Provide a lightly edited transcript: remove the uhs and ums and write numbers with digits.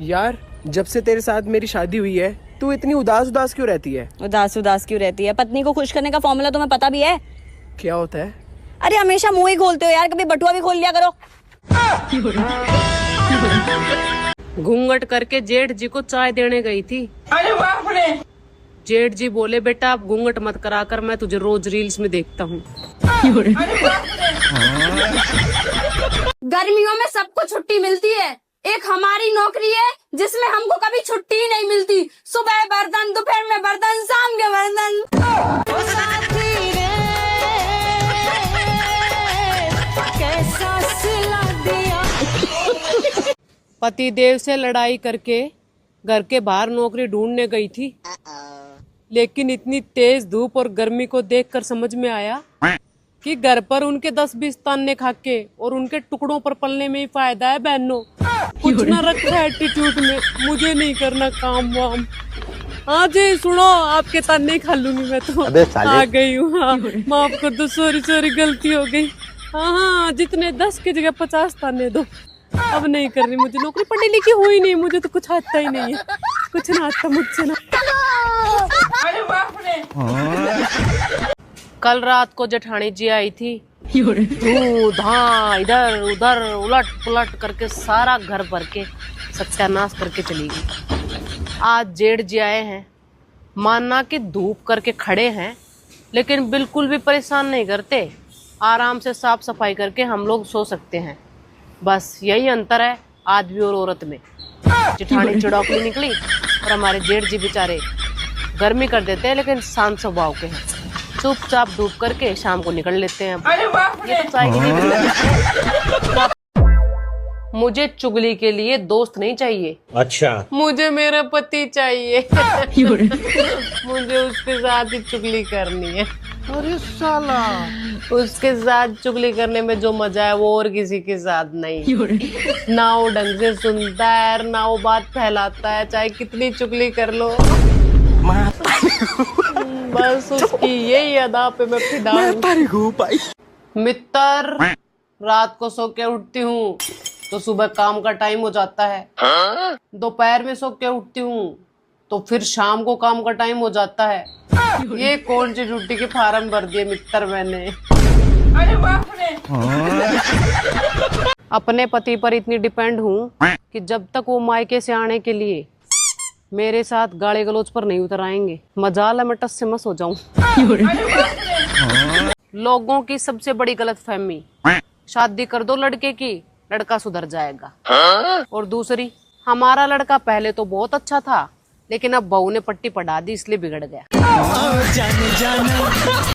यार जब से तेरे साथ मेरी शादी हुई है तू इतनी उदास उदास क्यों रहती है? उदास उदास क्यों रहती है? पत्नी को खुश करने का फॉर्मूला तुम्हें पता भी है? क्या होता है? अरे हमेशा मुंह ही खोलते हो यार, कभी बटुआ भी खोल लिया करो। घूंघट करके जेठ जी को चाय देने गई थी। अरे बाप रे! जेठ जी बोले बेटा आप घूंघट मत करा कर, मैं तुझे रोज रील्स में देखता हूँ। गर्मियों में सबको छुट्टी मिलती है, एक हमारी नौकरी है जिसमें हमको कभी छुट्टी ही नहीं मिलती। सुबह बर्तन, दोपहर में बर्तन, शाम के बर्तन। पति देव से लड़ाई करके घर के बाहर नौकरी ढूंढने गई थी, लेकिन इतनी तेज धूप और गर्मी को देखकर समझ में आया कि घर पर उनके 10-20 ताने खाके और उनके टुकड़ों पर पलने में ही फायदा है। बहनों कुछ न रखा एटीट्यूड में, मुझे नहीं करना काम वाम। हाँ जी सुनो, आपके ताने खा लूंगी मैं तो। आ गई हूँ, हाँ माफ कर दो, सॉरी गलती हो गई। हाँ जितने 10 की जगह 50 ताने दो। अब नहीं करनी मुझे नौकरी, पढ़ी लिखी हुई नहीं, मुझे तो कुछ आता ही नहीं है, कुछ ना आता मुझसे ना। अरे बाप रे! कल रात को जेठानी जी आई थी, दूध हाँ इधर उधर उलट पुलट करके सारा घर भर के सत्यानाश करके चली गई। आज जेठ जी आए हैं, माना कि धूप करके खड़े हैं, लेकिन बिल्कुल भी परेशान नहीं करते। आराम से साफ सफाई करके हम लोग सो सकते हैं। बस यही अंतर है आदमी और औरत में। जेठानी चिड़ौकली निकली और हमारे जेठ जी बेचारे गर्मी कर देते हैं, लेकिन शांत स्वभाव के हैं, चुपचाप धूप करके शाम को निकल लेते हैं। अरे बाप रे! ये तो चाय की नहीं। मुझे चुगली के लिए दोस्त नहीं चाहिए। अच्छा, मुझे मेरा पति चाहिए। मुझे उसके साथ ही चुगली करनी है। अरे साला, उसके साथ चुगली करने में जो मजा है वो और किसी के साथ नहीं। ना वो ढंग से सुनता है, ना वो बात फैलाता है, चाहे कितनी चुगली कर लो। बस उसकी यही अदा पे मैं फिदा हूँ। मित्र, रात को सो के उठती हूँ तो सुबह काम का टाइम हो जाता है। दोपहर में सो के उठती हूँ तो फिर शाम को काम का टाइम हो जाता है। ये कौन सी ड्यूटी के फार्म भर दिए मित्र मैंने। अरे बाप रे! अपने पति पर इतनी डिपेंड हूँ कि जब तक वो मायके से आने के लिए मेरे साथ गाली गलौज पर नहीं उतर आएंगे, मजाल है मैं टस से मस हो जाऊं। लोगों की सबसे बड़ी गलतफहमी, शादी कर दो लड़के की, लड़का सुधर जाएगा। और दूसरी, हमारा लड़का पहले तो बहुत अच्छा था, लेकिन अब बहू ने पट्टी पढ़ा दी इसलिए बिगड़ गया।